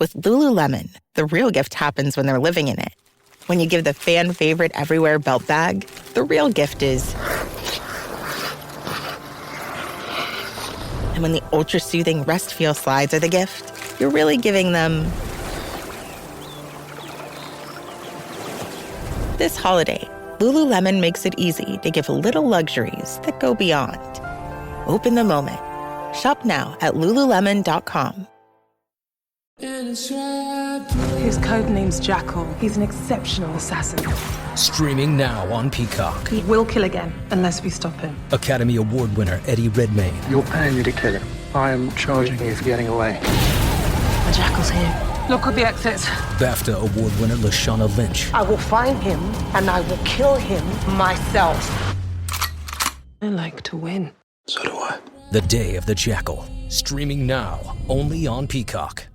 With Lululemon, the real gift happens when they're living in it. When you give the fan favorite everywhere belt bag, the real gift is... And when the ultra-soothing Rest Feel slides are the gift, you're really giving them... This holiday, Lululemon makes it easy to give little luxuries that go beyond. Open the moment. Shop now at Lululemon.com. His code name's Jackal. He's an exceptional assassin. Streaming now on Peacock. He will kill again, unless we stop him. Academy Award winner Eddie Redmayne. You're paying me to kill him. I am charging you for getting away. The Jackal's here. Look at the exits. BAFTA Award winner Lashana Lynch. I will find him, and I will kill him myself. I like to win. So do I. The Day of the Jackal. Streaming now, only on Peacock.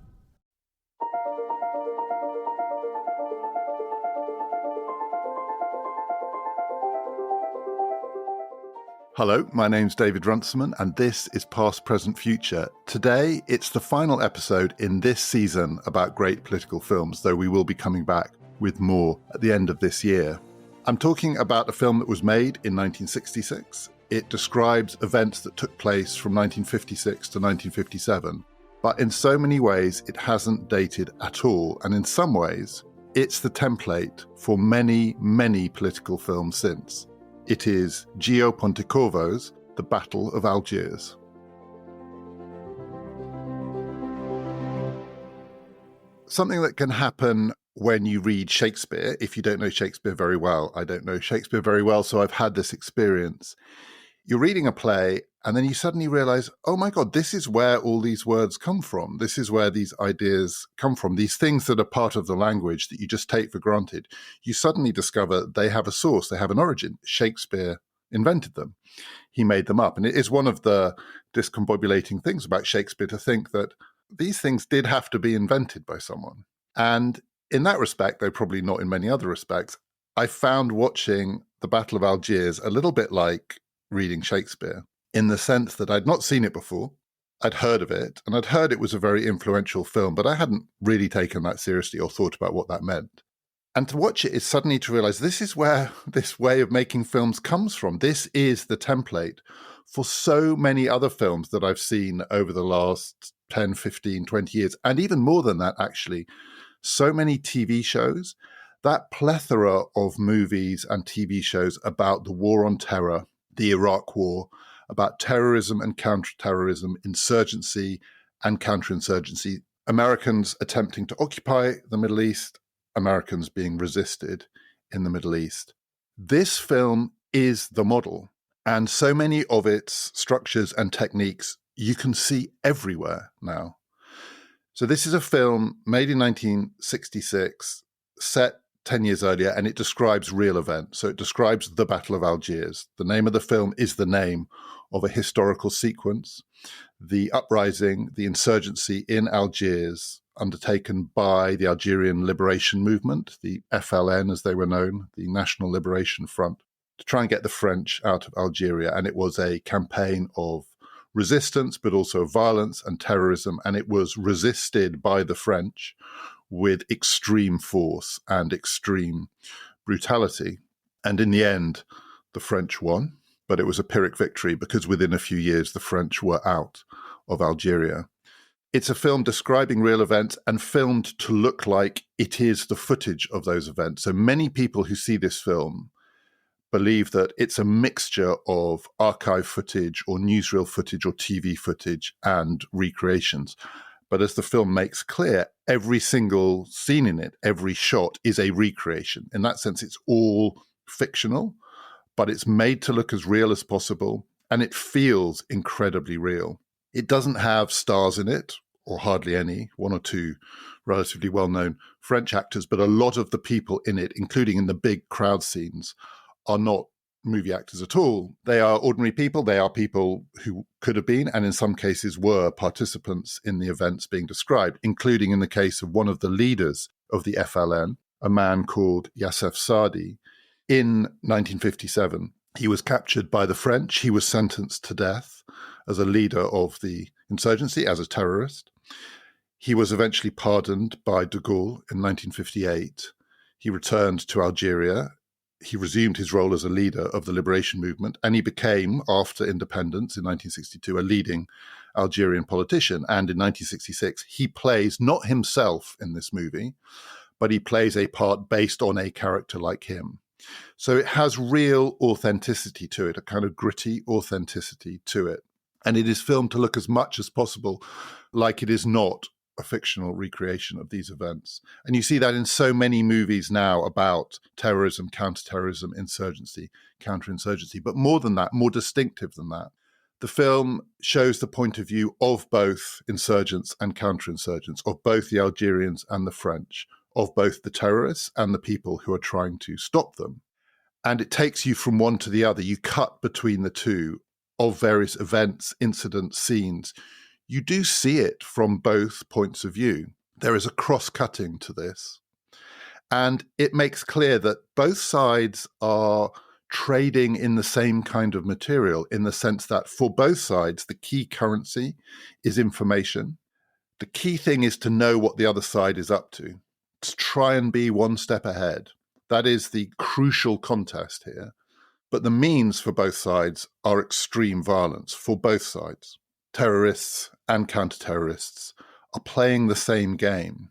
Hello, my name's David Runciman, and this is Past, Present, Future. Today, it's the final episode in this season about great political films, though we will be coming back with more at the end of this year. I'm talking about a film that was made in 1966. It describes events that took place from 1956 to 1957, but in so many ways, it hasn't dated at all, and in some ways, it's the template for many, many political films since. It is Gillo Pontecorvo's The Battle of Algiers. Something that can happen when you read Shakespeare, if you don't know Shakespeare very well. I don't know Shakespeare very well, so I've had this experience. You're reading a play, and then you suddenly realize, oh my God, this is where all these words come from. This is where these ideas come from. These things that are part of the language that you just take for granted. You suddenly discover they have a source, they have an origin. Shakespeare invented them. He made them up. And it is one of the discombobulating things about Shakespeare to think that these things did have to be invented by someone. And in that respect, though probably not in many other respects, I found watching The Battle of Algiers a little bit like reading Shakespeare, in the sense that I'd not seen it before. I'd heard of it, and I'd heard it was a very influential film, but I hadn't really taken that seriously or thought about what that meant. And to watch it is suddenly to realize this is where this way of making films comes from. This is the template for so many other films that I've seen over the last 10, 15, 20 years, and even more than that, actually. So many TV shows, that plethora of movies and TV shows about the war on terror, the Iraq War, about terrorism and counter-terrorism, insurgency and counterinsurgency, Americans attempting to occupy the Middle East, Americans being resisted in the Middle East. This film is the model, and so many of its structures and techniques you can see everywhere now. So this is a film made in 1966, set 10 years earlier, and it describes real events. So it describes the Battle of Algiers. The name of the film is the name of a historical sequence, the uprising, the insurgency in Algiers, undertaken by the Algerian Liberation Movement, the FLN as they were known, the National Liberation Front, to try and get the French out of Algeria. And it was a campaign of resistance, but also violence and terrorism, and it was resisted by the French with extreme force and extreme brutality. And in the end, the French won, but it was a Pyrrhic victory because within a few years, the French were out of Algeria. It's a film describing real events and filmed to look like it is the footage of those events. So many people who see this film believe that it's a mixture of archive footage or newsreel footage or TV footage and recreations. But as the film makes clear, every single scene in it, every shot is a recreation. In that sense, it's all fictional, but it's made to look as real as possible, and it feels incredibly real. It doesn't have stars in it, or hardly any, one or two relatively well-known French actors, but a lot of the people in it, including in the big crowd scenes, are not movie actors at all. They are ordinary people. They are people who could have been, and in some cases were, participants in the events being described, including in the case of one of the leaders of the FLN, a man called Youssef Saadi. In 1957, he was captured by the French. He was sentenced to death as a leader of the insurgency, as a terrorist. He was eventually pardoned by de Gaulle in 1958. He returned to Algeria. He resumed his role as a leader of the liberation movement, and he became, after independence in 1962, a leading Algerian politician. And in 1966, he plays not himself in this movie, but he plays a part based on a character like him. So it has real authenticity to it, a kind of gritty authenticity to it. And it is filmed to look as much as possible like it is not a fictional recreation of these events. And you see that in so many movies now about terrorism, counterterrorism, insurgency, counterinsurgency. But more than that, more distinctive than that, the film shows the point of view of both insurgents and counterinsurgents, of both the Algerians and the French, of both the terrorists and the people who are trying to stop them. And it takes you from one to the other. You cut between the two of various events, incidents, scenes. You do see it from both points of view. There is a cross-cutting to this. And it makes clear that both sides are trading in the same kind of material, in the sense that for both sides, the key currency is information. The key thing is to know what the other side is up to try and be one step ahead. That is the crucial contest here. But the means for both sides are extreme violence for both sides. Terrorists and counter-terrorists are playing the same game.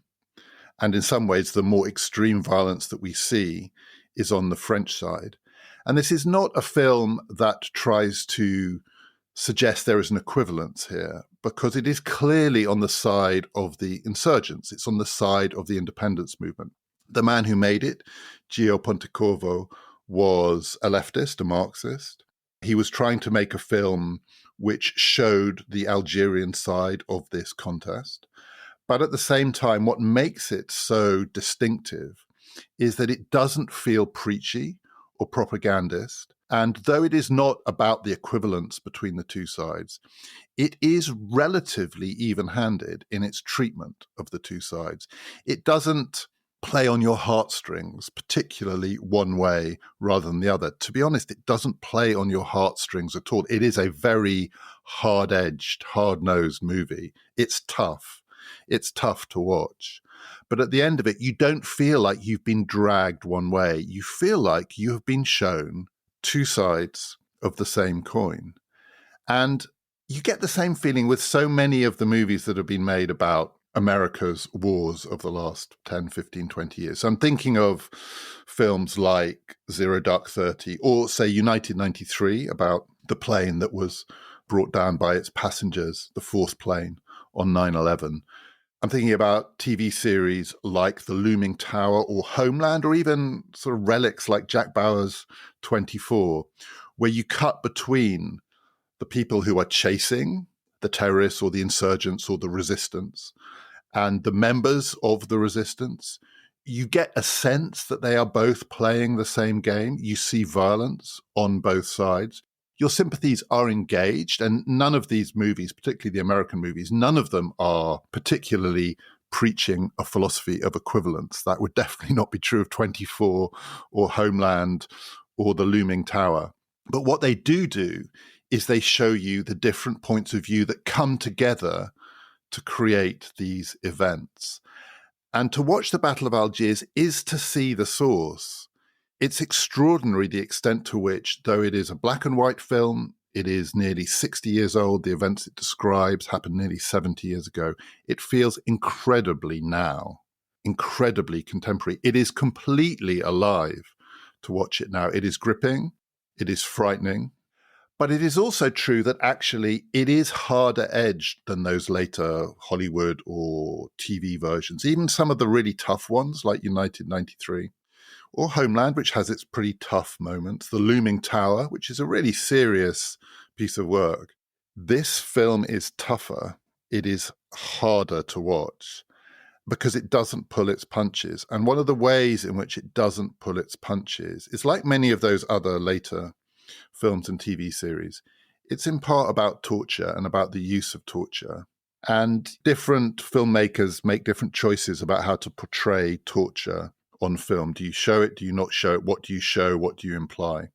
And in some ways, the more extreme violence that we see is on the French side. And this is not a film that tries to suggest there is an equivalence here, because it is clearly on the side of the insurgents. It's on the side of the independence movement. The man who made it, Gillo Pontecorvo, was a leftist, a Marxist. He was trying to make a film which showed the Algerian side of this contest. But at the same time, what makes it so distinctive is that it doesn't feel preachy or propagandist. And though it is not about the equivalence between the two sides, it is relatively even-handed in its treatment of the two sides. It doesn't play on your heartstrings, particularly one way rather than the other. To be honest, it doesn't play on your heartstrings at all. It is a very hard-edged, hard-nosed movie. It's tough. It's tough to watch. But at the end of it, you don't feel like you've been dragged one way. You feel like you have been shown two sides of the same coin. And you get the same feeling with so many of the movies that have been made about America's wars of the last 10, 15, 20 years. So I'm thinking of films like Zero Dark 30 or, say, United 93, about the plane that was brought down by its passengers, the fourth plane on 9/11. I'm thinking about TV series like The Looming Tower or Homeland, or even sort of relics like Jack Bauer's 24, where you cut between the people who are chasing the terrorists or the insurgents or the resistance and the members of the resistance. You get a sense that they are both playing the same game. You see violence on both sides. Your sympathies are engaged, and none of these movies, particularly the American movies, none of them are particularly preaching a philosophy of equivalence. That would definitely not be true of 24 or Homeland or The Looming Tower. But what they do is they show you the different points of view that come together to create these events. And to watch the Battle of Algiers is to see the source. It's extraordinary the extent to which, though it is a black and white film, it is nearly 60 years old, the events it describes happened nearly 70 years ago. It feels incredibly now, incredibly contemporary. It is completely alive to watch it now. It is gripping, it is frightening, but it is also true that actually it is harder edged than those later Hollywood or TV versions, even some of the really tough ones like United 93. Or Homeland, which has its pretty tough moments, The Looming Tower, which is a really serious piece of work. This film is tougher. It is harder to watch because it doesn't pull its punches. And one of the ways in which it doesn't pull its punches is like many of those other later films and TV series. It's in part about torture and about the use of torture. And different filmmakers make different choices about how to portray torture on film. Do you show it? Do you not show it? What do you show? What do you imply?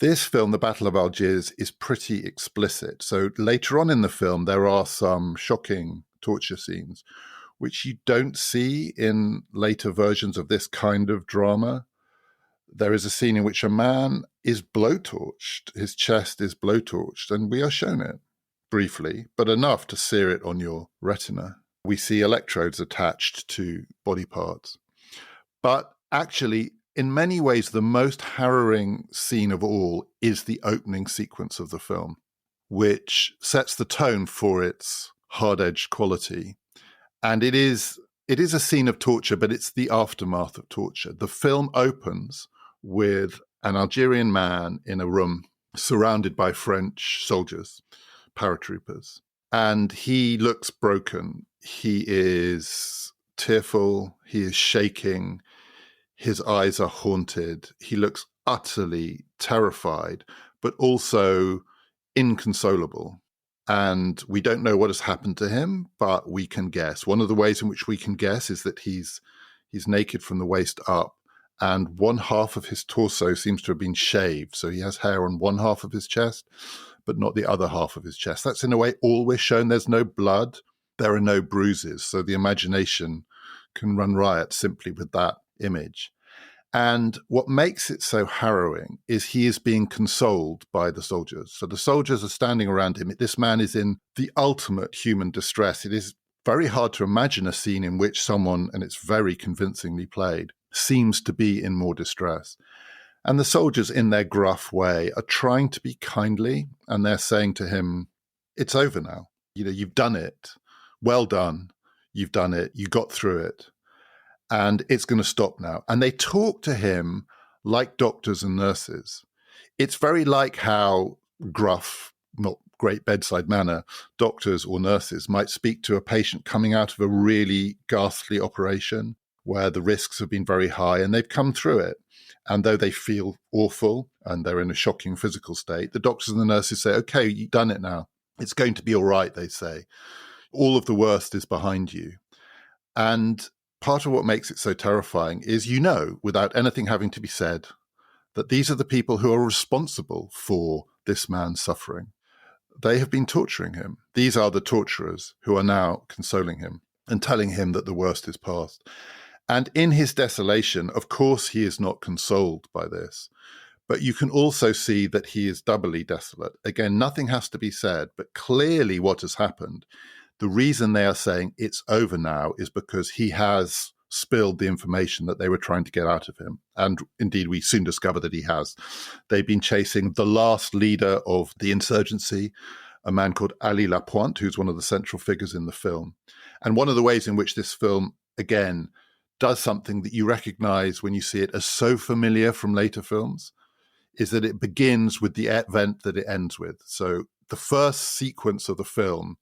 This film, The Battle of Algiers, is pretty explicit. So later on in the film, there are some shocking torture scenes which you don't see in later versions of this kind of drama. There is a scene in which a man is blowtorched. His chest is blowtorched, and we are shown it briefly, but enough to sear it on your retina. We see electrodes attached to body parts. But actually, in many ways, the most harrowing scene of all is the opening sequence of the film, which sets the tone for its hard-edged quality. And it is a scene of torture, but it's the aftermath of torture. The film opens with an Algerian man in a room surrounded by French soldiers, paratroopers. And he looks broken. He is tearful. He is shaking. His eyes are haunted. He looks utterly terrified, but also inconsolable. And we don't know what has happened to him, but we can guess. One of the ways in which we can guess is that he's naked from the waist up, and one half of his torso seems to have been shaved. So he has hair on one half of his chest, but not the other half of his chest. That's in a way all we're shown. There's no blood. There are no bruises. So the imagination can run riot simply with that image. And what makes it so harrowing is he is being consoled by the soldiers. So the soldiers are standing around him. This man is in the ultimate human distress. It is very hard to imagine a scene in which someone, and it's very convincingly played, seems to be in more distress. And the soldiers, in their gruff way, are trying to be kindly, and they're saying to him, it's over now. You've done it. Well done. You've done it. You got through it. And it's going to stop now. And they talk to him like doctors and nurses. It's very like how gruff, not great bedside manner, doctors or nurses might speak to a patient coming out of a really ghastly operation where the risks have been very high and they've come through it. And though they feel awful and they're in a shocking physical state, the doctors and the nurses say, okay, you've done it now. It's going to be all right, they say. All of the worst is behind you. And part of what makes it so terrifying is, without anything having to be said, that these are the people who are responsible for this man's suffering. They have been torturing him. These are the torturers who are now consoling him and telling him that the worst is past. And in his desolation, of course, he is not consoled by this. But you can also see that he is doubly desolate. Again, nothing has to be said, but clearly what has happened, the reason they are saying it's over now is because he has spilled the information that they were trying to get out of him. And indeed, we soon discover that he has. They've been chasing the last leader of the insurgency, a man called Ali Lapointe, who's one of the central figures in the film. And one of the ways in which this film, again, does something that you recognize when you see it as so familiar from later films, is that it begins with the event that it ends with. So the first sequence of the film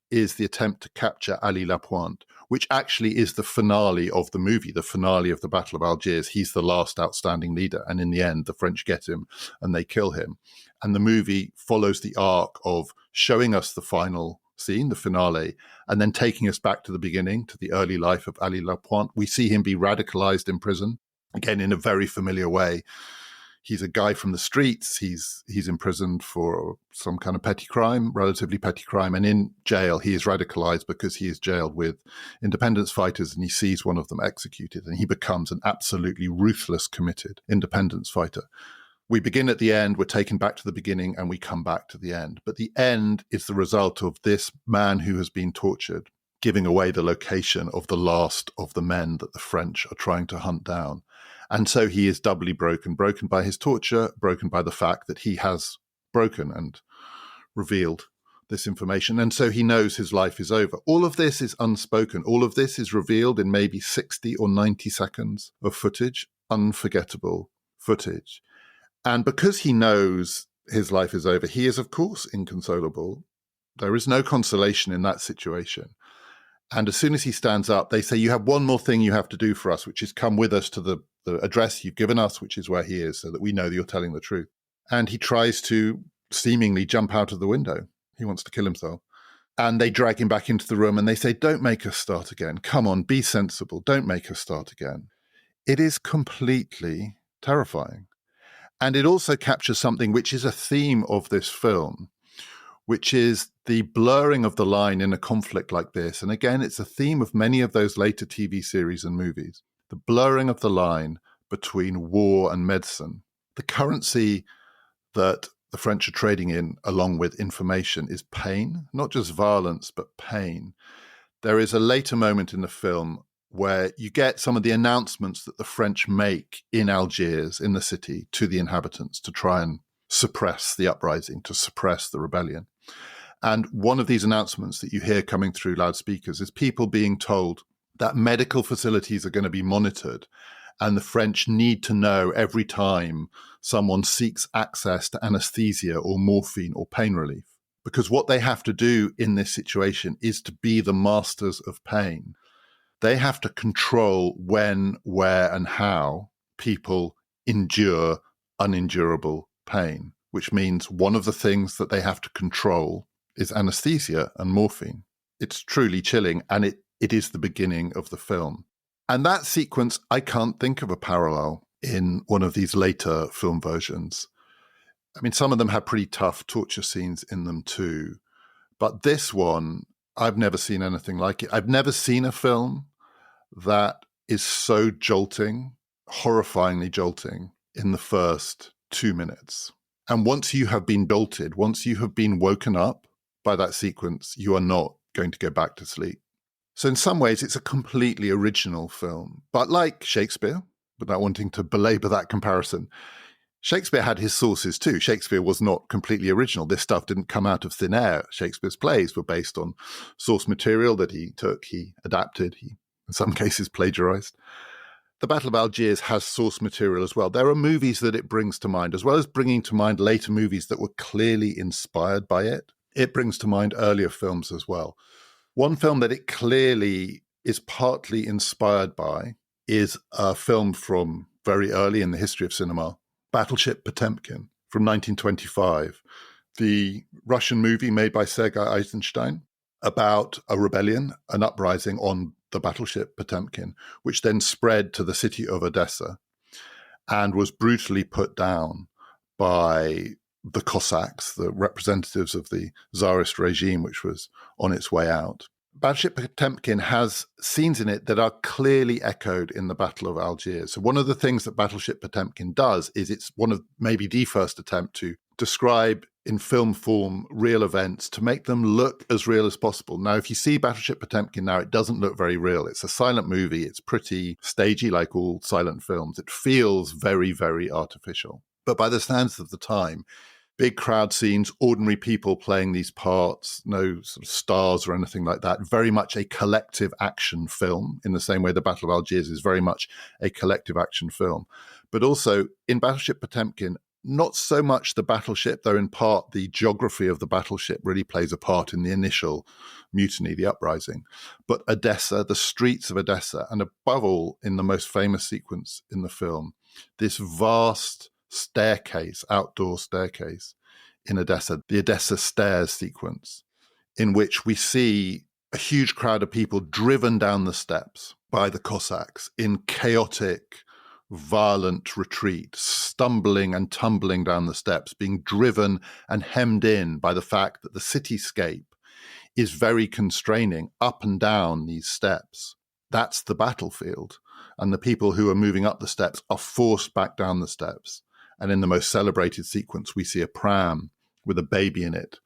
is the attempt to capture Ali Lapointe, which actually is the finale of the movie, the finale of the Battle of Algiers. He's the last outstanding leader. And in the end, the French get him and they kill him. And the movie follows the arc of showing us the final scene, the finale, and then taking us back to the beginning, to the early life of Ali Lapointe. We see him be radicalized in prison, again, in a very familiar way. He's a guy from the streets. He's imprisoned for some kind of petty crime, relatively petty crime. And in jail, he is radicalized because he is jailed with independence fighters and he sees one of them executed and he becomes an absolutely ruthless, committed independence fighter. We begin at the end, we're taken back to the beginning and we come back to the end. But the end is the result of this man who has been tortured, giving away the location of the last of the men that the French are trying to hunt down. And so he is doubly broken by his torture, broken by the fact that he has broken and revealed this information. And so he knows his life is over. All of this is unspoken. All of this is revealed in maybe 60 or 90 seconds of footage, unforgettable footage. And because he knows his life is over, he is, of course, inconsolable. There is no consolation in that situation. And as soon as he stands up, they say, you have one more thing you have to do for us, which is come with us to the address you've given us, which is where he is, so that we know that you're telling the truth. And he tries to seemingly jump out of the window. He wants to kill himself. And they drag him back into the room and they say, don't make us start again. Come on, be sensible. Don't make us start again. It is completely terrifying. And it also captures something which is a theme of this film, which is the blurring of the line in a conflict like this, and again, it's a theme of many of those later TV series and movies, the blurring of the line between war and medicine. The currency that the French are trading in, along with information, is pain, not just violence, but pain. There is a later moment in the film where you get some of the announcements that the French make in Algiers, in the city, to the inhabitants to try and suppress the uprising, to suppress the rebellion. And one of these announcements that you hear coming through loudspeakers is people being told that medical facilities are going to be monitored, and the French need to know every time someone seeks access to anesthesia or morphine or pain relief. Because what they have to do in this situation is to be the masters of pain. They have to control when, where, and how people endure unendurable pain, which means one of the things that they have to control is anesthesia and morphine. It's truly chilling, and it is the beginning of the film. And that sequence, I can't think of a parallel in one of these later film versions. I mean, some of them have pretty tough torture scenes in them too. But this one, I've never seen anything like it. I've never seen a film that is so jolting, horrifyingly jolting, in the first 2 minutes. And once you have been jolted, once you have been woken up by that sequence, you are not going to go back to sleep. So in some ways, it's a completely original film. But like Shakespeare, without wanting to belabor that comparison, Shakespeare had his sources too. Shakespeare was not completely original. This stuff didn't come out of thin air. Shakespeare's plays were based on source material that he took, he adapted, he, in some cases, plagiarized. The Battle of Algiers has source material as well. There are movies that it brings to mind, as well as bringing to mind later movies that were clearly inspired by it. It brings to mind earlier films as well. One film that it clearly is partly inspired by is a film from very early in the history of cinema, Battleship Potemkin from 1925, the Russian movie made by Sergei Eisenstein about a rebellion, an uprising on the battleship Potemkin, which then spread to the city of Odessa and was brutally put down by the Cossacks, the representatives of the Tsarist regime, which was on its way out. Battleship Potemkin has scenes in it that are clearly echoed in the Battle of Algiers. So one of the things that Battleship Potemkin does is it's one of maybe the first attempt to describe in film form real events to make them look as real as possible. Now, if you see Battleship Potemkin now, it doesn't look very real. It's a silent movie. It's pretty stagey, like all silent films. It feels very, very artificial. But by the standards of the time, big crowd scenes, ordinary people playing these parts, no sort of stars or anything like that. Very much a collective action film, in the same way the Battle of Algiers is very much a collective action film. But also in Battleship Potemkin, not so much the battleship, though in part the geography of the battleship really plays a part in the initial mutiny, the uprising. But Odessa, the streets of Odessa, and above all, in the most famous sequence in the film, this vast staircase, outdoor staircase in Odessa, the Odessa stairs sequence, in which we see a huge crowd of people driven down the steps by the Cossacks in chaotic, violent retreat, stumbling and tumbling down the steps, being driven and hemmed in by the fact that the cityscape is very constraining up and down these steps. That's the battlefield. And the people who are moving up the steps are forced back down the steps. And in the most celebrated sequence, we see a pram with a baby in it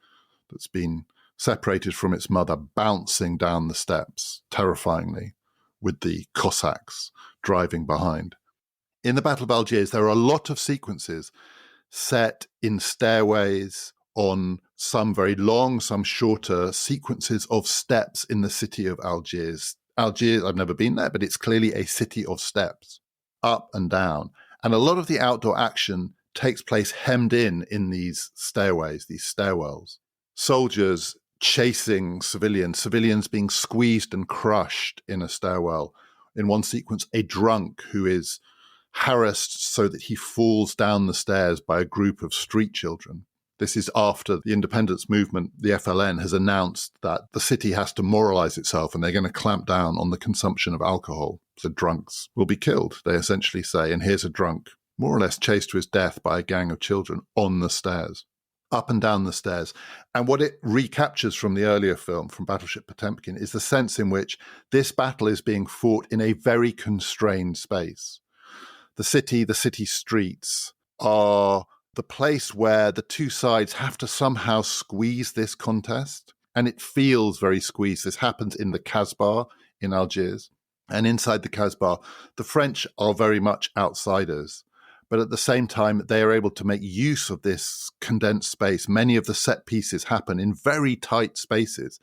that's been separated from its mother, bouncing down the steps terrifyingly, with the Cossacks driving behind. In the Battle of Algiers, there are a lot of sequences set in stairways, on some very long, some shorter sequences of steps in the city of Algiers. Algiers, I've never been there, but it's clearly a city of steps, up and down. And a lot of the outdoor action takes place hemmed in these stairways, these stairwells. Soldiers chasing civilians being squeezed and crushed in a stairwell. In one sequence, a drunk who is harassed so that he falls down the stairs by a group of street children. This is after the independence movement, the FLN, has announced that the city has to moralize itself and they're going to clamp down on the consumption of alcohol. So drunks will be killed, they essentially say. And here's a drunk, more or less chased to his death by a gang of children on the stairs. up and down the stairs. And what it recaptures from the earlier film, from Battleship Potemkin, is the sense in which this battle is being fought in a very constrained space. The city streets are the place where the two sides have to somehow squeeze this contest. And it feels very squeezed. This happens in the Kasbah in Algiers. And inside the Kasbah, the French are very much outsiders. But at the same time, they are able to make use of this condensed space. Many of the set pieces happen in very tight spaces.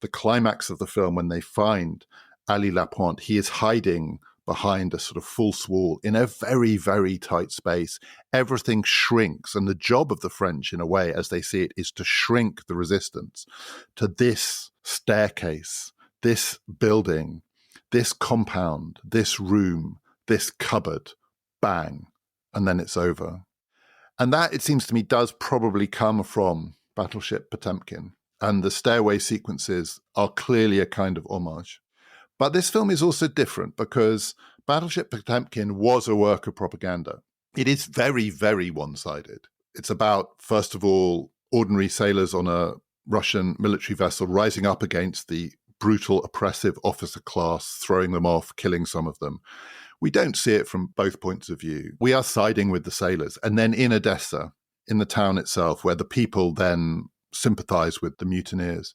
The climax of the film, when they find Ali Lapointe, he is hiding behind a sort of false wall in a very, very tight space. Everything shrinks. And the job of the French, in a way, as they see it, is to shrink the resistance to this staircase, this building, this compound, this room, this cupboard. Bang. And then it's over. And that, it seems to me, does probably come from Battleship Potemkin. And the stairway sequences are clearly a kind of homage. But this film is also different because Battleship Potemkin was a work of propaganda. It is very, very one-sided. It's about, first of all, ordinary sailors on a Russian military vessel rising up against the brutal, oppressive officer class, throwing them off, killing some of them. We don't see it from both points of view. We are siding with the sailors. And then in Odessa, in the town itself, where the people then sympathize with the mutineers,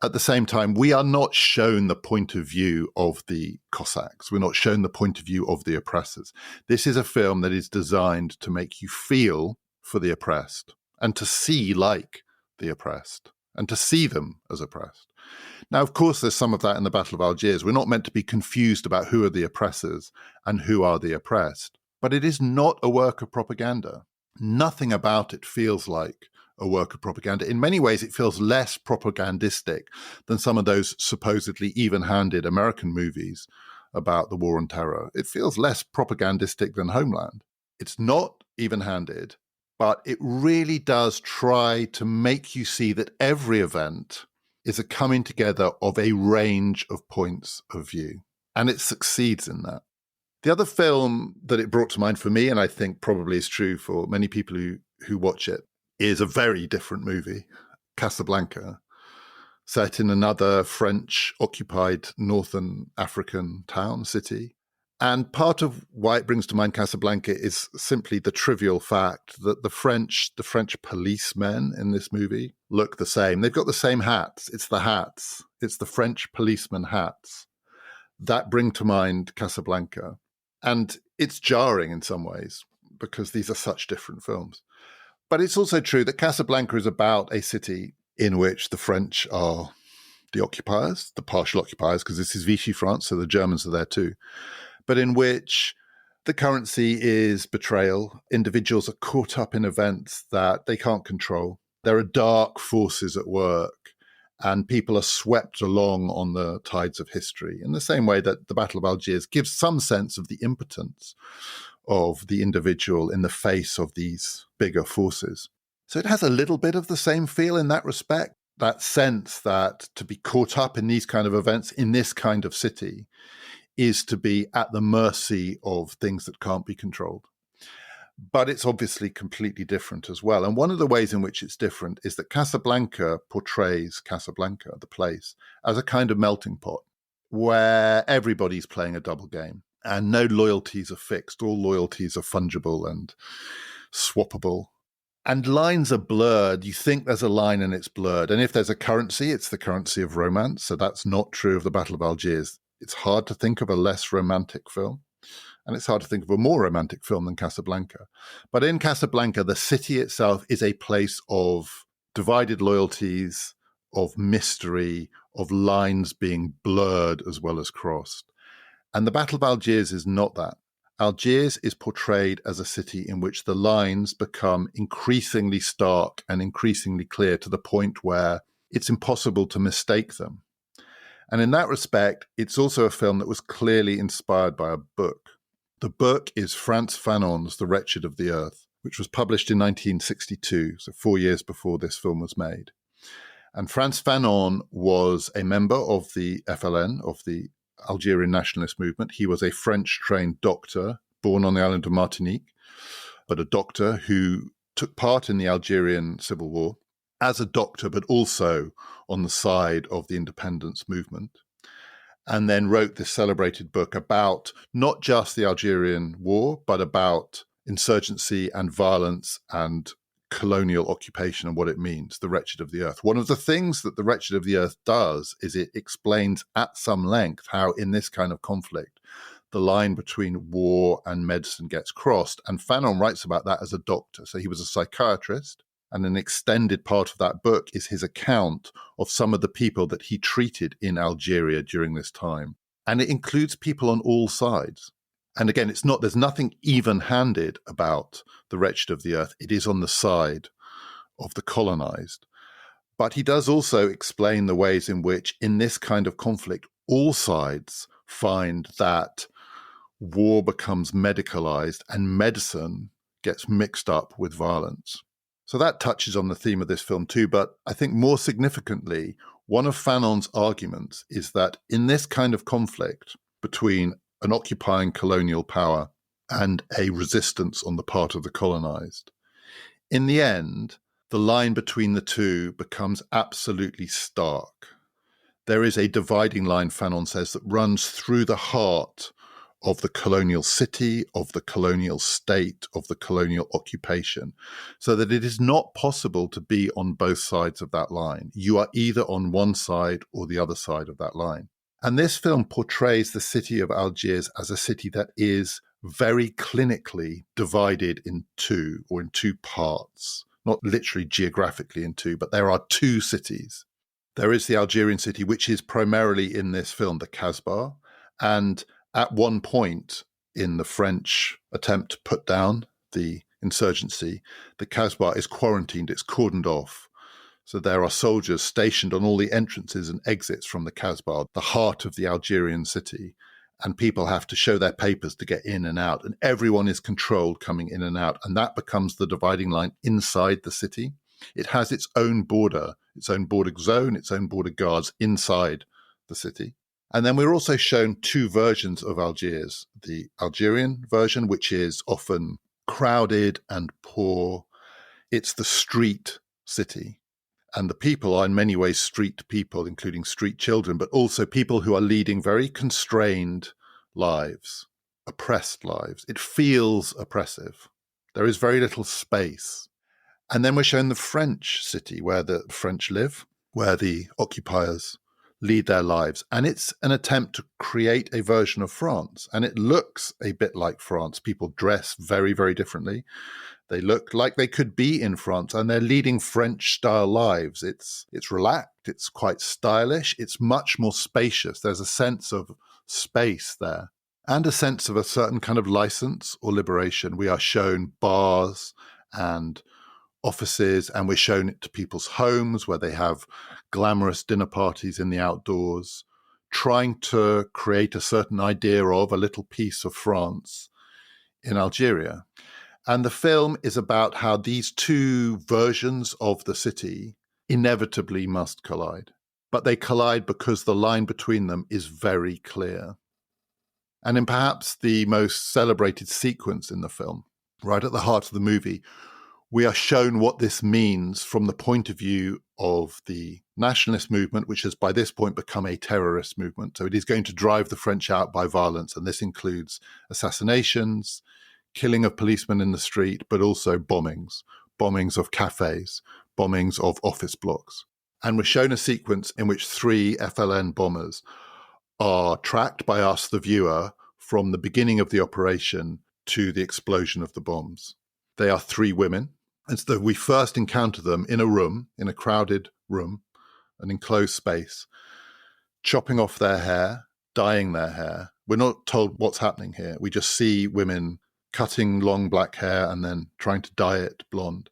at the same time, we are not shown the point of view of the Cossacks. We're not shown the point of view of the oppressors. This is a film that is designed to make you feel for the oppressed and to see like the oppressed and to see them as oppressed. Now, of course, there's some of that in the Battle of Algiers. We're not meant to be confused about who are the oppressors and who are the oppressed. But it is not a work of propaganda. Nothing about it feels like a work of propaganda. In many ways, it feels less propagandistic than some of those supposedly even-handed American movies about the war on terror. It feels less propagandistic than Homeland. It's not even-handed, but it really does try to make you see that every event is a coming together of a range of points of view. And it succeeds in that. The other film that it brought to mind for me, and I think probably is true for many people who watch it, is a very different movie, Casablanca, set in another French-occupied northern African town, city. And part of why it brings to mind Casablanca is simply the trivial fact that the French policemen in this movie look the same. They've got the same hats. It's the hats. It's the French policeman hats that bring to mind Casablanca. And it's jarring in some ways because these are such different films. But it's also true that Casablanca is about a city in which the French are the occupiers, the partial occupiers, because this is Vichy France, so the Germans are there too, but in which the currency is betrayal. Individuals are caught up in events that they can't control. There are dark forces at work, and people are swept along on the tides of history in the same way that the Battle of Algiers gives some sense of the impotence of the individual in the face of these bigger forces. So it has a little bit of the same feel in that respect, that sense that to be caught up in these kind of events in this kind of city is to be at the mercy of things that can't be controlled. But it's obviously completely different as well. And one of the ways in which it's different is that Casablanca portrays Casablanca, the place, as a kind of melting pot where everybody's playing a double game. And no loyalties are fixed. All loyalties are fungible and swappable. And lines are blurred. You think there's a line and it's blurred. And if there's a currency, it's the currency of romance. So that's not true of the Battle of Algiers. It's hard to think of a less romantic film. And it's hard to think of a more romantic film than Casablanca. But in Casablanca, the city itself is a place of divided loyalties, of mystery, of lines being blurred as well as crossed. And the Battle of Algiers is not that. Algiers is portrayed as a city in which the lines become increasingly stark and increasingly clear to the point where it's impossible to mistake them. And in that respect, it's also a film that was clearly inspired by a book. The book is Frantz Fanon's The Wretched of the Earth, which was published in 1962, so 4 years before this film was made. And Frantz Fanon was a member of the FLN, of the Algerian nationalist movement. He was a French-trained doctor, born on the island of Martinique, but a doctor who took part in the Algerian civil war as a doctor, but also on the side of the independence movement, and then wrote this celebrated book about not just the Algerian war, but about insurgency and violence and colonial occupation and what it means, The Wretched of the Earth. One of the things that The Wretched of the Earth does is it explains at some length how in this kind of conflict, the line between war and medicine gets crossed. And Fanon writes about that as a doctor. So he was a psychiatrist, and an extended part of that book is his account of some of the people that he treated in Algeria during this time. And it includes people on all sides. And again, there's nothing even-handed about The Wretched of the Earth. It is on the side of the colonized. But he does also explain the ways in which, in this kind of conflict, all sides find that war becomes medicalized and medicine gets mixed up with violence. So that touches on the theme of this film too. But I think more significantly, one of Fanon's arguments is that in this kind of conflict between an occupying colonial power and a resistance on the part of the colonized, in the end, the line between the two becomes absolutely stark. There is a dividing line, Fanon says, that runs through the heart of the colonial city, of the colonial state, of the colonial occupation, so that it is not possible to be on both sides of that line. You are either on one side or the other side of that line. And this film portrays the city of Algiers as a city that is very clinically divided in two, or in two parts, not literally geographically in two, but there are two cities. There is the Algerian city, which is primarily in this film, the Kasbah. And at one point in the French attempt to put down the insurgency, the Kasbah is quarantined, it's cordoned off. So there are soldiers stationed on all the entrances and exits from the Kasbah, the heart of the Algerian city. And people have to show their papers to get in and out. And everyone is controlled coming in and out. And that becomes the dividing line inside the city. It has its own border zone, its own border guards inside the city. And then we're also shown two versions of Algiers. The Algerian version, which is often crowded and poor. It's the street city. And the people are in many ways street people, including street children, but also people who are leading very constrained lives, oppressed lives. It feels oppressive. There is very little space. And then we're shown the French city where the French live, where the occupiers lead their lives. And it's an attempt to create a version of France. And it looks a bit like France. People dress very, very differently. They look like they could be in France, and they're leading French-style lives. It's relaxed, it's quite stylish, it's much more spacious. There's a sense of space there, and a sense of a certain kind of license or liberation. We are shown bars and offices, and we're shown it to people's homes where they have glamorous dinner parties in the outdoors, trying to create a certain idea of a little piece of France in Algeria. And the film is about how these two versions of the city inevitably must collide. But they collide because the line between them is very clear. And in perhaps the most celebrated sequence in the film, right at the heart of the movie, we are shown what this means from the point of view of the nationalist movement, which has by this point become a terrorist movement. So it is going to drive the French out by violence. And this includes assassinations, killing of policemen in the street, but also bombings of cafes, bombings of office blocks. And we're shown a sequence in which 3 FLN bombers are tracked by us, the viewer, from the beginning of the operation to the explosion of the bombs. They are 3 women. And so we first encounter them in a room, in a crowded room, an enclosed space, chopping off their hair, dyeing their hair. We're not told what's happening here. We just see women cutting long black hair and then trying to dye it blonde.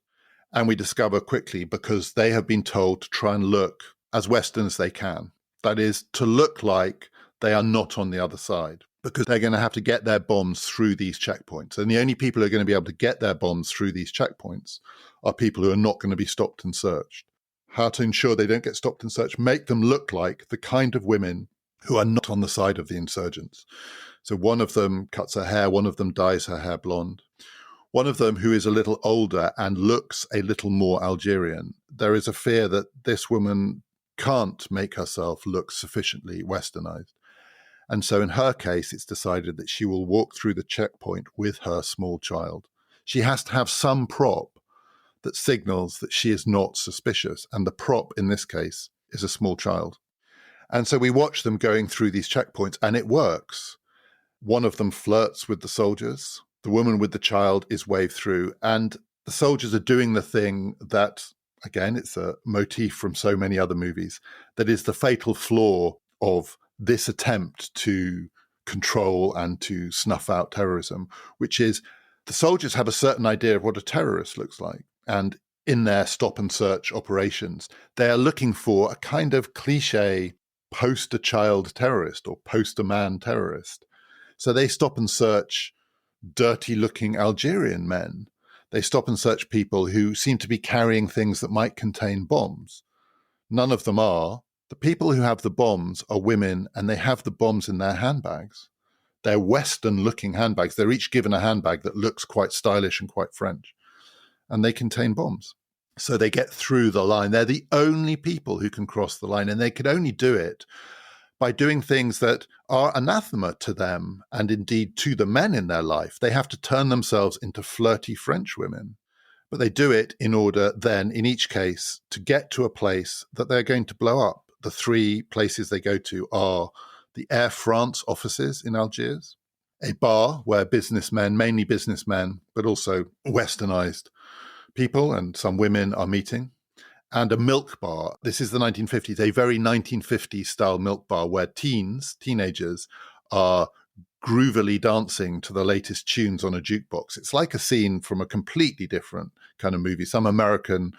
And we discover quickly, because they have been told to try and look as Western as they can. That is, to look like they are not on the other side, because they're going to have to get their bombs through these checkpoints. And the only people who are going to be able to get their bombs through these checkpoints are people who are not going to be stopped and searched. How to ensure they don't get stopped and searched, make them look like the kind of women who are not on the side of the insurgents. So one of them cuts her hair, one of them dyes her hair blonde. One of them, who is a little older and looks a little more Algerian, there is a fear that this woman can't make herself look sufficiently westernized. And so in her case, it's decided that she will walk through the checkpoint with her small child. She has to have some prop that signals that she is not suspicious. And the prop in this case is a small child. And so we watch them going through these checkpoints, and it works. One of them flirts with the soldiers. The woman with the child is waved through, and the soldiers are doing the thing that, again, it's a motif from so many other movies, that is the fatal flaw of this attempt to control and to snuff out terrorism, which is the soldiers have a certain idea of what a terrorist looks like. And in their stop and search operations, they are looking for a kind of cliche post-a-child terrorist or post-a-man terrorist. So they stop and search dirty-looking Algerian men. They stop and search people who seem to be carrying things that might contain bombs. None of them are. The people who have the bombs are women, and they have the bombs in their handbags. They're Western-looking handbags. They're each given a handbag that looks quite stylish and quite French, and they contain bombs. So they get through the line. They're the only people who can cross the line, and they can only do it by doing things that are anathema to them and indeed to the men in their life. They have to turn themselves into flirty French women. But they do it in order then, in each case, to get to a place that they're going to blow up. The three places they go to are the Air France offices in Algiers, a bar where businessmen, mainly businessmen, but also westernized people and some women are meeting, and a milk bar. This is the 1950s, a very 1950s style milk bar where teenagers are groovily dancing to the latest tunes on a jukebox. It's like a scene from a completely different kind of movie, some American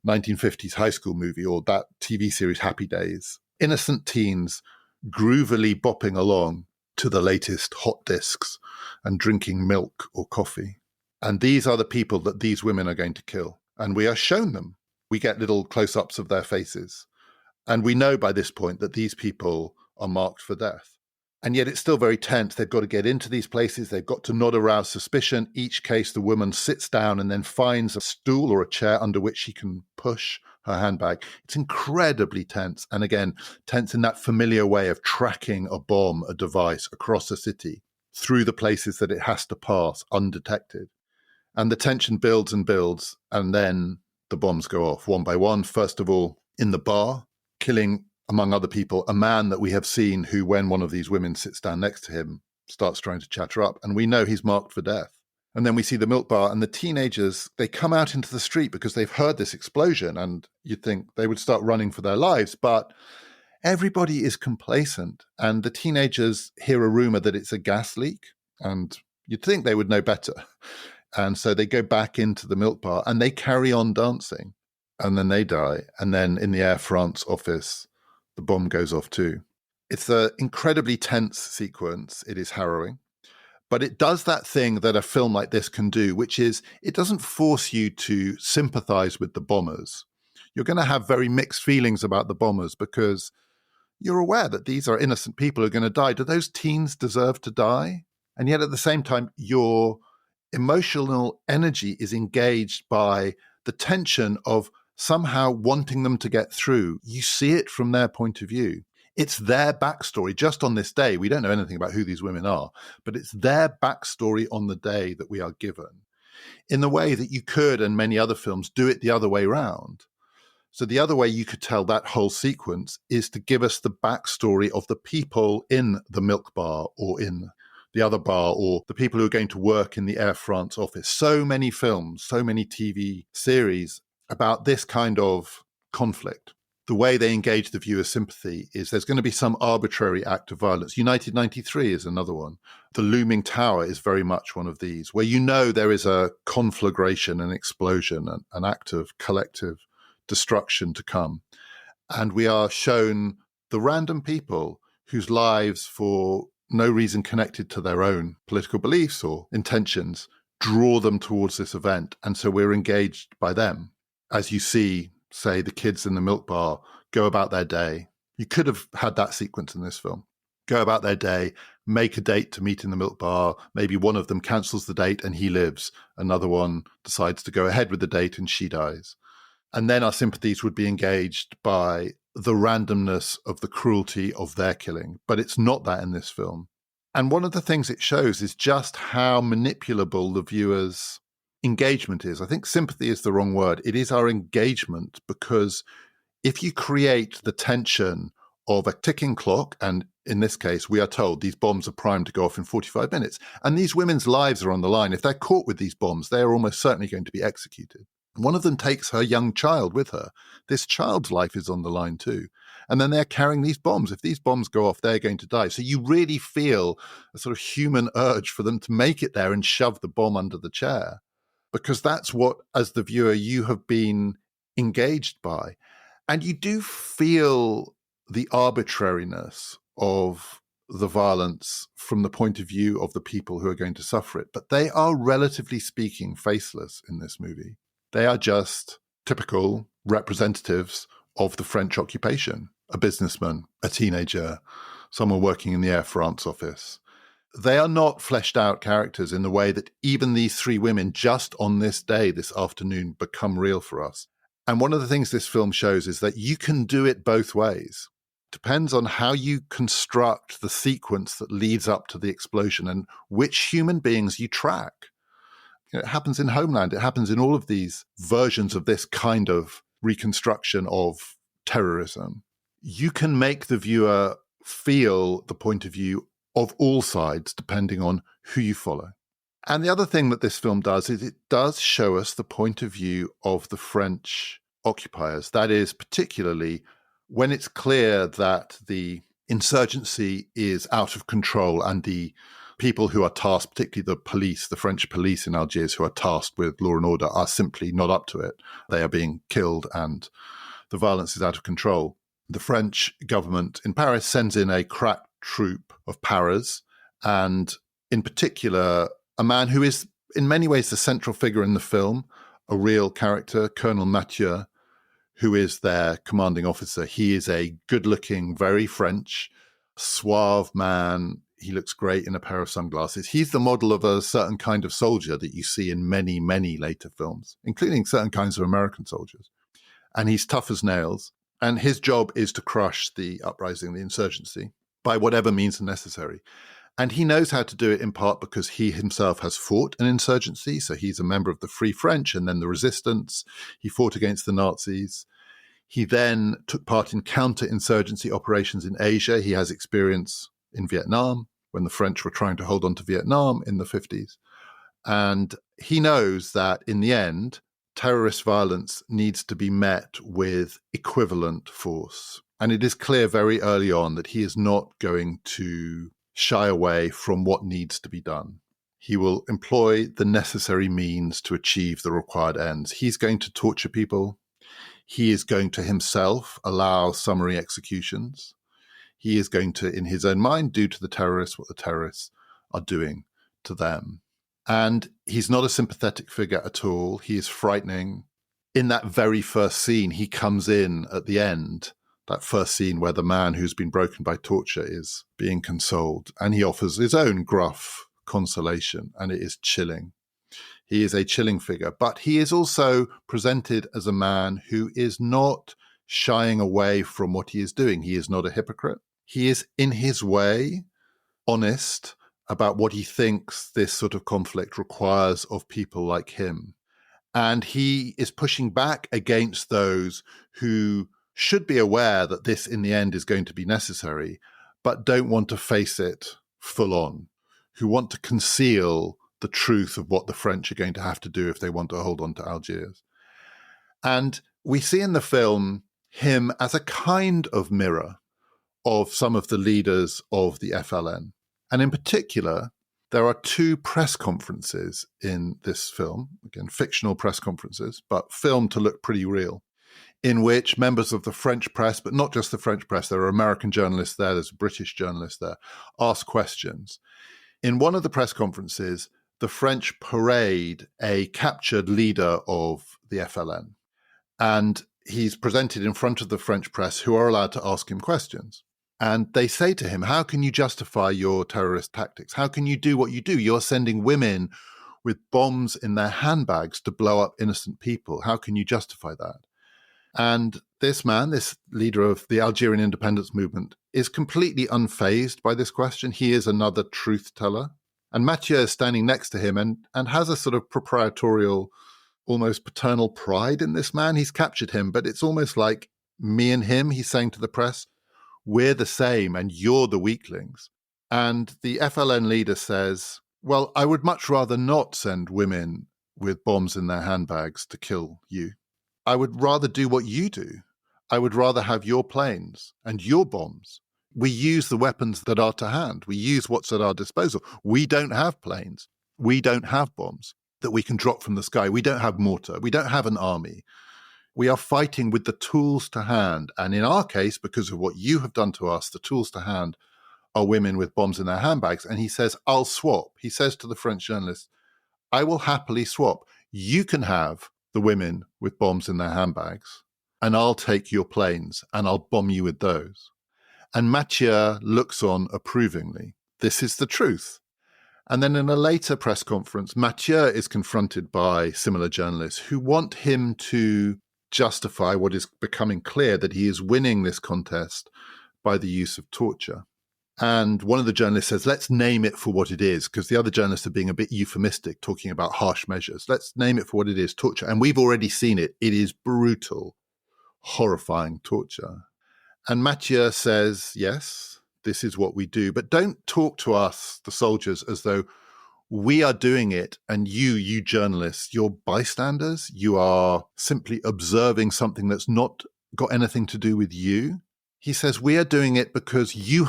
1950s high school movie or that TV series Happy Days. Innocent teens groovily bopping along to the latest hot discs and drinking milk or coffee. And these are the people that these women are going to kill. And we are shown them. We get little close-ups of their faces. And we know by this point that these people are marked for death. And yet it's still very tense. They've got to get into these places. They've got to not arouse suspicion. Each case, the woman sits down and then finds a stool or a chair under which she can push her handbag. It's incredibly tense. And again, tense in that familiar way of tracking a bomb, a device across a city through the places that it has to pass undetected. And the tension builds and builds. And then the bombs go off one by one. First of all, in the bar, killing, among other people, a man that we have seen who, when one of these women sits down next to him, starts trying to chatter up. And we know he's marked for death. And then we see the milk bar, and the teenagers, they come out into the street because they've heard this explosion, and you'd think they would start running for their lives. But everybody is complacent, and the teenagers hear a rumor that it's a gas leak, and you'd think they would know better. And so they go back into the milk bar, and they carry on dancing, and then they die. And then in the Air France office, the bomb goes off too. It's an incredibly tense sequence. It is harrowing. But it does that thing that a film like this can do, which is it doesn't force you to sympathize with the bombers. You're going to have very mixed feelings about the bombers because you're aware that these are innocent people who are going to die. Do those teens deserve to die? And yet at the same time, your emotional energy is engaged by the tension of somehow wanting them to get through. You see it from their point of view. It's their backstory. Just on this day, we don't know anything about who these women are, but it's their backstory on the day that we are given in the way that you could, and many other films do it the other way around. So the other way you could tell that whole sequence is to give us the backstory of the people in the milk bar or in the other bar, or the people who are going to work in the Air France office. So many films, so many TV series about this kind of conflict. The way they engage the viewer's sympathy is there's going to be some arbitrary act of violence. United 93 is another one. The Looming Tower is very much one of these, where you know there is a conflagration, an explosion, an act of collective destruction to come. And we are shown the random people whose lives, for no reason connected to their own political beliefs or intentions, draw them towards this event. And so we're engaged by them. As you see, say, the kids in the milk bar go about their day. You could have had that sequence in this film. Go about their day, make a date to meet in the milk bar. Maybe one of them cancels the date and he lives. Another one decides to go ahead with the date and she dies. And then our sympathies would be engaged by the randomness of the cruelty of their killing. But it's not that in this film. And one of the things it shows is just how manipulable the viewer's engagement is. I think sympathy is the wrong word. It is our engagement, because if you create the tension of a ticking clock, and in this case, we are told these bombs are primed to go off in 45 minutes, and these women's lives are on the line. If they're caught with these bombs, they are almost certainly going to be executed. One of them takes her young child with her. This child's life is on the line too. And then they're carrying these bombs. If these bombs go off, they're going to die. So you really feel a sort of human urge for them to make it there and shove the bomb under the chair, because that's what, as the viewer, you have been engaged by. And you do feel the arbitrariness of the violence from the point of view of the people who are going to suffer it. But they are, relatively speaking, faceless in this movie. They are just typical representatives of the French occupation. A businessman, a teenager, someone working in the Air France office. They are not fleshed out characters in the way that even these three women just on this day, this afternoon, become real for us. And one of the things this film shows is that you can do it both ways. Depends on how you construct the sequence that leads up to the explosion and which human beings you track. It happens in Homeland. It happens in all of these versions of this kind of reconstruction of terrorism. You can make the viewer feel the point of view of all sides, depending on who you follow. And the other thing that this film does is it does show us the point of view of the French occupiers. That is, particularly when it's clear that the insurgency is out of control and the people who are tasked, particularly the police, the French police in Algiers, who are tasked with law and order, are simply not up to it. They are being killed and the violence is out of control. The French government in Paris sends in a crack troop of paras, and in particular, a man who is in many ways the central figure in the film, a real character, Colonel Mathieu, who is their commanding officer. He is a good-looking, very French, suave man. He looks great in a pair of sunglasses. He's the model of a certain kind of soldier that you see in many, many later films, including certain kinds of American soldiers. And he's tough as nails. And his job is to crush the uprising, the insurgency, by whatever means necessary. And he knows how to do it in part because he himself has fought an insurgency. So he's a member of the Free French and then the Resistance. He fought against the Nazis. He then took part in counter-insurgency operations in Asia. He has experience in Vietnam when the French were trying to hold on to Vietnam in the 50s. And he knows that in the end, terrorist violence needs to be met with equivalent force. And it is clear very early on that he is not going to shy away from what needs to be done. He will employ the necessary means to achieve the required ends. He's going to torture people. He is going to himself allow summary executions. He is going to, in his own mind, do to the terrorists what the terrorists are doing to them. And he's not a sympathetic figure at all. He is frightening. In that very first scene, he comes in at the end, that first scene where the man who's been broken by torture is being consoled, and he offers his own gruff consolation, and it is chilling. He is a chilling figure, but he is also presented as a man who is not shying away from what he is doing. He is not a hypocrite. He is, in his way, honest about what he thinks this sort of conflict requires of people like him. And he is pushing back against those who should be aware that this in the end is going to be necessary, but don't want to face it full on, who want to conceal the truth of what the French are going to have to do if they want to hold on to Algiers. And we see in the film him as a kind of mirror of some of the leaders of the FLN. And in particular, there are two press conferences in this film, again, fictional press conferences, but filmed to look pretty real, in which members of the French press, but not just the French press, there are American journalists there, there's a British journalist there, ask questions. In one of the press conferences, the French parade a captured leader of the FLN. And he's presented in front of the French press who are allowed to ask him questions. And they say to him, how can you justify your terrorist tactics? How can you do what you do? You're sending women with bombs in their handbags to blow up innocent people. How can you justify that? And this man, this leader of the Algerian independence movement, is completely unfazed by this question. He is another truth teller. And Mathieu is standing next to him and has a sort of proprietorial, almost paternal pride in this man. He's captured him, but it's almost like me and him, he's saying to the press, we're the same and you're the weaklings. And the FLN leader says, well, I would much rather not send women with bombs in their handbags to kill you. I would rather do what you do. I would rather have your planes and your bombs. We use the weapons that are to hand. We use what's at our disposal. We don't have planes. We don't have bombs that we can drop from the sky. We don't have mortar. We don't have an army. We are fighting with the tools to hand. And in our case, because of what you have done to us, the tools to hand are women with bombs in their handbags. And he says, I'll swap. He says to the French journalist, I will happily swap. You can have the women with bombs in their handbags, and I'll take your planes and I'll bomb you with those. And Mathieu looks on approvingly. This is the truth. And then in a later press conference, Mathieu is confronted by similar journalists who want him to justify what is becoming clear, that he is winning this contest by the use of torture. And one of the journalists says, let's name it for what it is, because the other journalists are being a bit euphemistic, talking about harsh measures. Let's name it for what it is, torture. And we've already seen it. It is brutal, horrifying torture. And Mathieu says, yes, this is what we do, but don't talk to us, the soldiers, as though we are doing it and you journalists, you're bystanders. You are simply observing something that's not got anything to do with you. He says, we are doing it because you,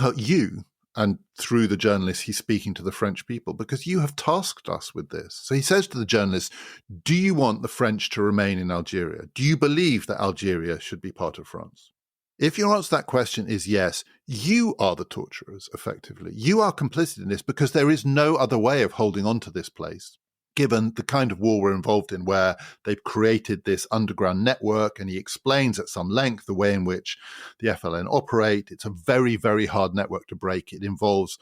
and through the journalists, he's speaking to the French people, because you have tasked us with this. So he says to the journalists, do you want the French to remain in Algeria? Do you believe that Algeria should be part of France? If your answer to that question is yes, you are the torturers, effectively. You are complicit in this because there is no other way of holding on to this place, given the kind of war we're involved in, where they've created this underground network, and he explains at some length the way in which the FLN operate. It's a very, very hard network to break. It involves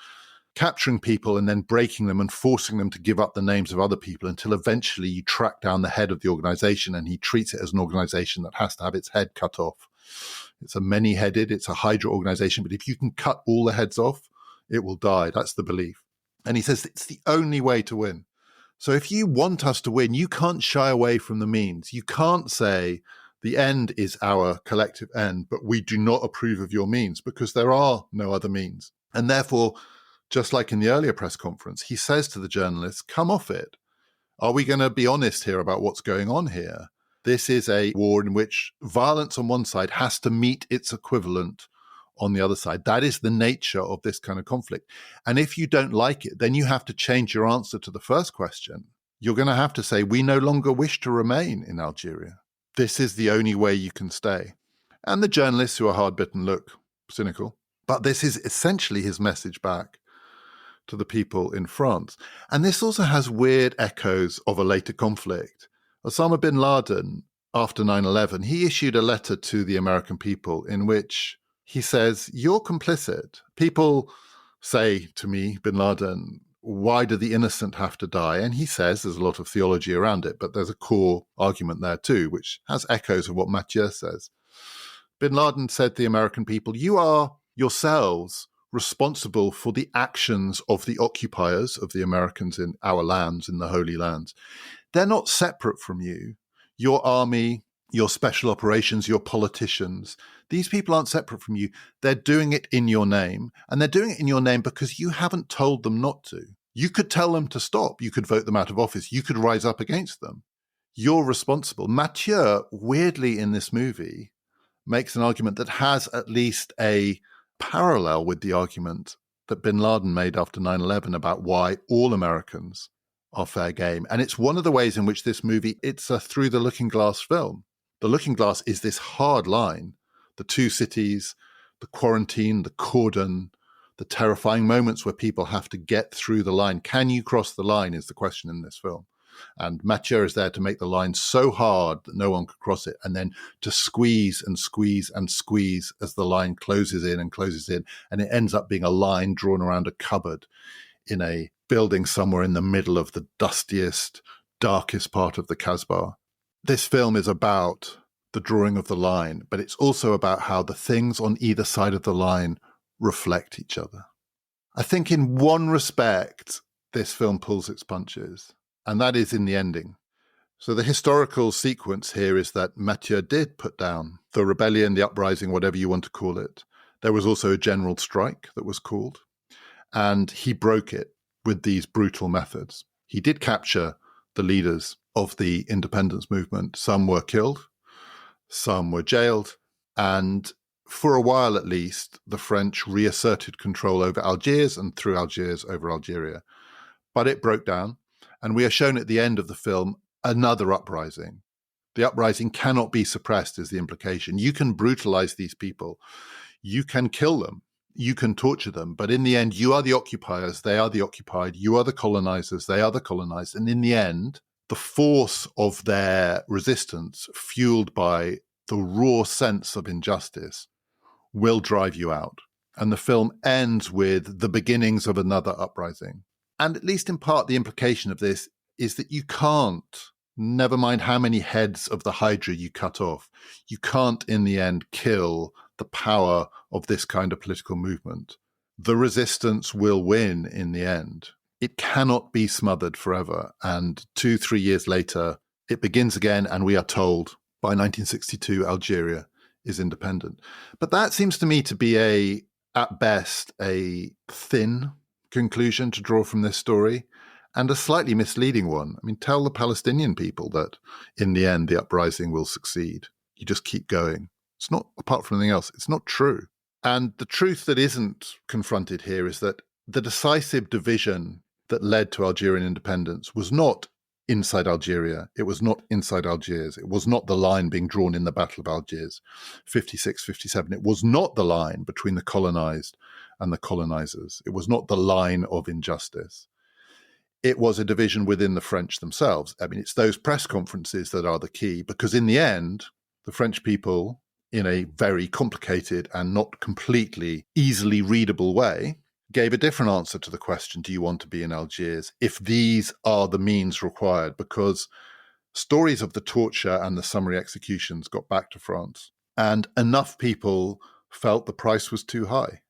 capturing people and then breaking them and forcing them to give up the names of other people until eventually you track down the head of the organization, and he treats it as an organization that has to have its head cut off. It's a many-headed, it's a Hydra organization, but if you can cut all the heads off, it will die. That's the belief. And he says it's the only way to win. So if you want us to win, you can't shy away from the means. You can't say the end is our collective end, but we do not approve of your means, because there are no other means. And therefore, just like in the earlier press conference, he says to the journalists, come off it. Are we going to be honest here about what's going on here? This is a war in which violence on one side has to meet its equivalent on the other side. That is the nature of this kind of conflict. And if you don't like it, then you have to change your answer to the first question. You're going to have to say, we no longer wish to remain in Algeria. This is the only way you can stay. And the journalists who are hard-bitten look cynical. But this is essentially his message back to the people in France. And this also has weird echoes of a later conflict. Osama bin Laden, after 9/11, he issued a letter to the American people in which he says, you're complicit. People say to me, bin Laden, why do the innocent have to die? And he says there's a lot of theology around it, but there's a core argument there too, which has echoes of what Mathieu says. Bin Laden said to the American people, you are yourselves responsible for the actions of the occupiers of the Americans in our lands, in the Holy Lands. They're not separate from you. Your army, your special operations, your politicians, these people aren't separate from you. They're doing it in your name. And they're doing it in your name because you haven't told them not to. You could tell them to stop. You could vote them out of office. You could rise up against them. You're responsible. Mathieu, weirdly in this movie, makes an argument that has at least a parallel with the argument that bin Laden made after 9/11 about why all Americans are fair game. And it's one of the ways in which this movie, it's a through the looking glass film. The looking glass is this hard line, the two cities, the quarantine, the cordon, the terrifying moments where people have to get through the line. Can you cross the line is the question in this film. And Mathieu is there to make the line so hard that no one could cross it, and then to squeeze and squeeze and squeeze as the line closes in, and it ends up being a line drawn around a cupboard in a building somewhere in the middle of the dustiest, darkest part of the Kasbah. This film is about the drawing of the line, but it's also about how the things on either side of the line reflect each other. I think in one respect, this film pulls its punches, and that is in the ending. So the historical sequence here is that Mathieu did put down the rebellion, the uprising, whatever you want to call it. There was also a general strike that was called, and he broke it with these brutal methods. He did capture the leaders of the independence movement. Some were killed, some were jailed, and for a while at least, the French reasserted control over Algiers and through Algiers over Algeria. But it broke down, and we are shown at the end of the film another uprising. The uprising cannot be suppressed is the implication. You can brutalize these people. You can kill them. You can torture them. But in the end, you are the occupiers. They are the occupied. You are the colonizers. They are the colonized. And in the end, the force of their resistance, fueled by the raw sense of injustice, will drive you out. And the film ends with the beginnings of another uprising. And at least in part, the implication of this is that you can't, never mind how many heads of the Hydra you cut off, you can't in the end kill the power of this kind of political movement. The resistance will win in the end. It cannot be smothered forever. And 2-3 years later, it begins again, and we are told by 1962, Algeria is independent. But that seems to me to be at best, a thin conclusion to draw from this story, and a slightly misleading one. I mean, tell the Palestinian people that in the end, the uprising will succeed. You just keep going. It's not, apart from anything else, it's not true. And the truth that isn't confronted here is that the decisive division that led to Algerian independence was not inside Algeria. It was not inside Algiers. It was not the line being drawn in the Battle of Algiers, 56, 57. It was not the line between the colonized and the colonizers. It was not the line of injustice. It was a division within the French themselves. I mean, it's those press conferences that are the key, because in the end, the French people, in a very complicated and not completely easily readable way, gave a different answer to the question, do you want to be in Algiers, if these are the means required? Because stories of the torture and the summary executions got back to France, and enough people felt the price was too high.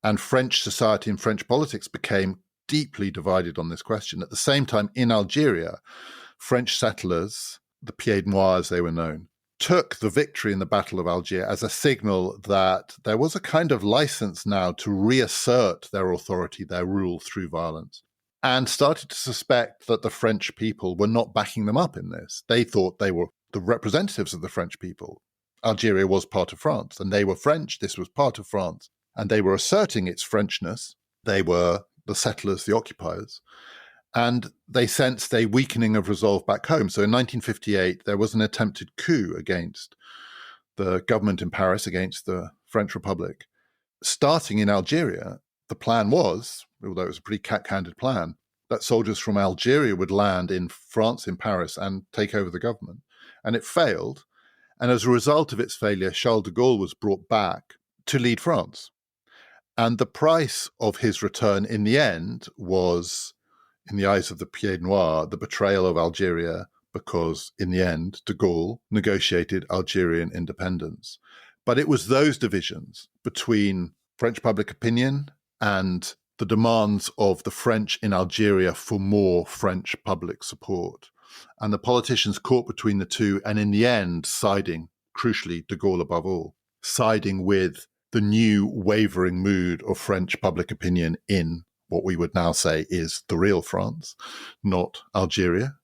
And French society and French politics became deeply divided on this question. At the same time, in Algeria, French settlers, the Pieds Noirs as they were known, took the victory in the Battle of Algiers as a signal that there was a kind of license now to reassert their authority, their rule through violence, and started to suspect that the French people were not backing them up in this. They thought they were the representatives of the French people. Algeria was part of France, and they were French. This was part of France, and they were asserting its Frenchness. They were the settlers, the occupiers. And they sensed a weakening of resolve back home. So in 1958, there was an attempted coup against the government in Paris, against the French Republic. Starting in Algeria, the plan was, although it was a pretty cat-handed plan, that soldiers from Algeria would land in France, in Paris, and take over the government. And it failed. And as a result of its failure, Charles de Gaulle was brought back to lead France. And the price of his return in the end was, in the eyes of the Pieds Noirs, the betrayal of Algeria, because in the end, de Gaulle negotiated Algerian independence. But it was those divisions between French public opinion and the demands of the French in Algeria for more French public support. And the politicians caught between the two, and in the end, siding, crucially, de Gaulle above all, siding with the new wavering mood of French public opinion in what we would now say is the real France, not Algeria.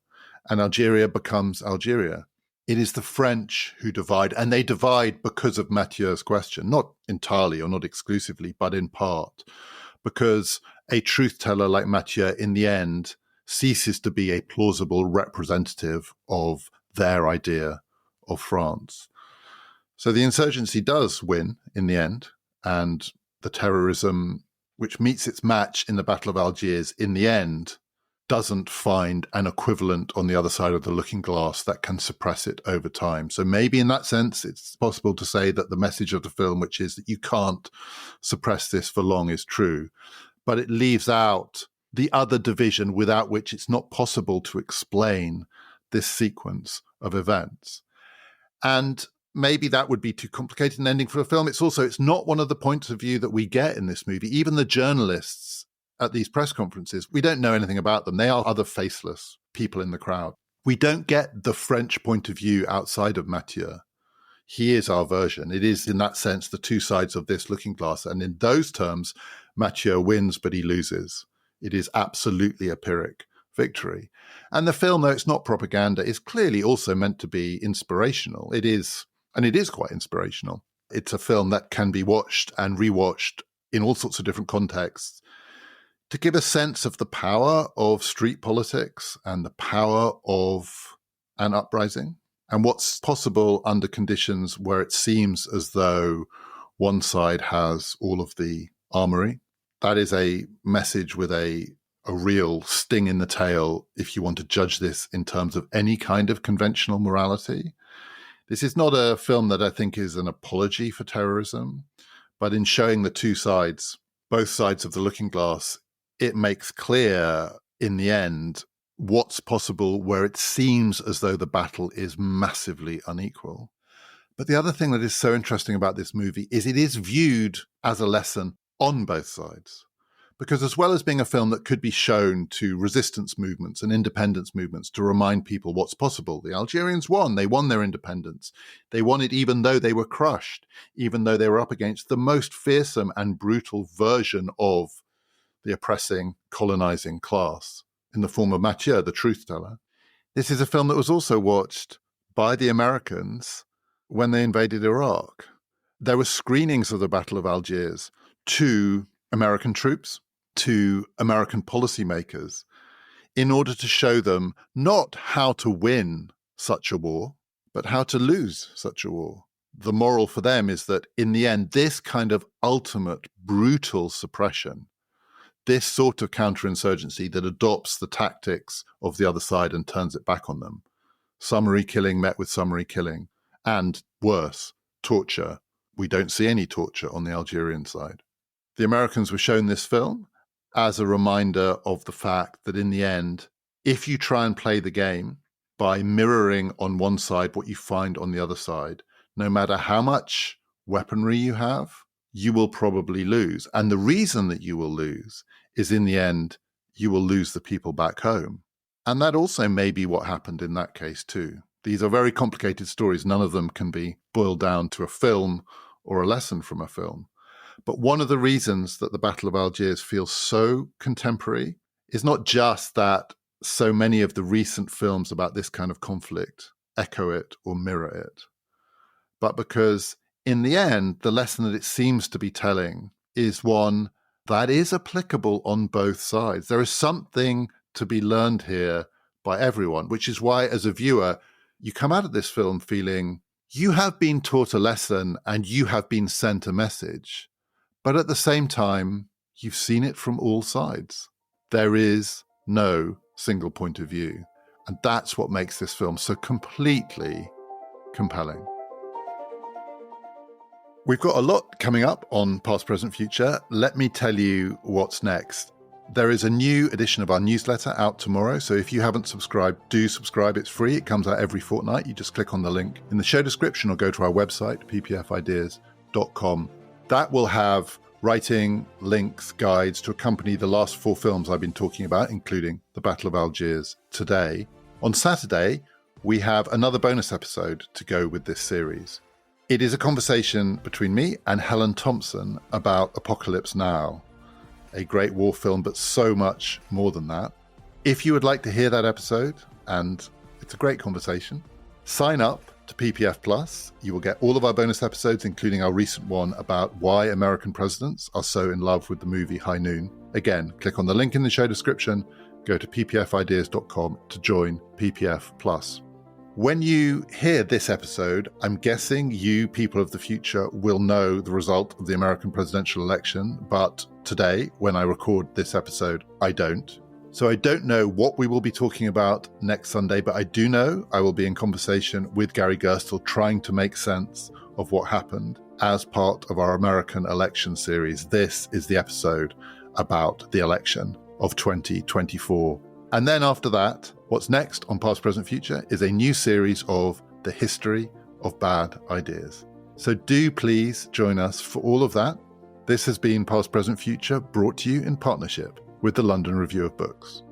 And Algeria becomes Algeria. It is the French who divide, and they divide because of Mathieu's question, not entirely or not exclusively, but in part, because a truth teller like Mathieu, in the end, ceases to be a plausible representative of their idea of France. So the insurgency does win in the end, and the terrorism, which meets its match in the Battle of Algiers, in the end doesn't find an equivalent on the other side of the looking glass that can suppress it over time. So maybe in that sense, it's possible to say that the message of the film, which is that you can't suppress this for long, is true. But it leaves out the other division without which it's not possible to explain this sequence of events. And maybe that would be too complicated an ending for a film. It's not one of the points of view that we get in this movie. Even the journalists at these press conferences, we don't know anything about them. They are other faceless people in the crowd. We don't get the French point of view outside of Mathieu. He is our version. It is, in that sense, the two sides of this looking glass. And in those terms, Mathieu wins, but he loses. It is absolutely a Pyrrhic victory. And the film, though it's not propaganda, is clearly also meant to be inspirational. It is, and it is quite inspirational. It's a film that can be watched and rewatched in all sorts of different contexts to give a sense of the power of street politics and the power of an uprising and what's possible under conditions where it seems as though one side has all of the armory. That is a message with a real sting in the tail if you want to judge this in terms of any kind of conventional morality. This is not a film that I think is an apology for terrorism, but in showing the two sides, both sides of the looking glass, it makes clear in the end what's possible where it seems as though the battle is massively unequal. But the other thing that is so interesting about this movie is it is viewed as a lesson on both sides. Because as well as being a film that could be shown to resistance movements and independence movements to remind people what's possible, the Algerians won. They won their independence. They won it even though they were crushed, even though they were up against the most fearsome and brutal version of the oppressing, colonizing class in the form of Mathieu, the truth teller. This is a film that was also watched by the Americans when they invaded Iraq. There were screenings of the Battle of Algiers to American troops, to American policymakers, in order to show them not how to win such a war, but how to lose such a war. The moral for them is that in the end, this kind of ultimate brutal suppression, this sort of counterinsurgency that adopts the tactics of the other side and turns it back on them, summary killing met with summary killing, and worse, torture. We don't see any torture on the Algerian side. The Americans were shown this film as a reminder of the fact that in the end, if you try and play the game by mirroring on one side what you find on the other side, no matter how much weaponry you have, you will probably lose. And the reason that you will lose is in the end, you will lose the people back home. And that also may be what happened in that case too. These are very complicated stories. None of them can be boiled down to a film or a lesson from a film. But one of the reasons that the Battle of Algiers feels so contemporary is not just that so many of the recent films about this kind of conflict echo it or mirror it, but because in the end, the lesson that it seems to be telling is one that is applicable on both sides. There is something to be learned here by everyone, which is why as a viewer, you come out of this film feeling you have been taught a lesson and you have been sent a message. But at the same time, you've seen it from all sides. There is no single point of view. And that's what makes this film so completely compelling. We've got a lot coming up on Past, Present, Future. Let me tell you what's next. There is a new edition of our newsletter out tomorrow. So if you haven't subscribed, do subscribe. It's free. It comes out every fortnight. You just click on the link in the show description or go to our website, ppfideas.com. That will have writing, links, guides to accompany the last 4 films I've been talking about, including The Battle of Algiers today. On Saturday, we have another bonus episode to go with this series. It is a conversation between me and Helen Thompson about Apocalypse Now, a great war film, but so much more than that. If you would like to hear that episode, and it's a great conversation, sign up to PPF Plus. You will get all of our bonus episodes, including our recent one about why American presidents are so in love with the movie High Noon. Again, click on the link in the show description, go to ppfideas.com to join PPF Plus. When you hear this episode, I'm guessing you, people of the future, will know the result of the American presidential election, but today, when I record this episode, I don't. So I don't know what we will be talking about next Sunday, but I do know I will be in conversation with Gary Gerstle trying to make sense of what happened as part of our American election series. This is the episode about the election of 2024. And then after that, what's next on Past, Present, Future is a new series of the history of bad ideas. So do please join us for all of that. This has been Past, Present, Future, brought to you in partnership with the London Review of Books.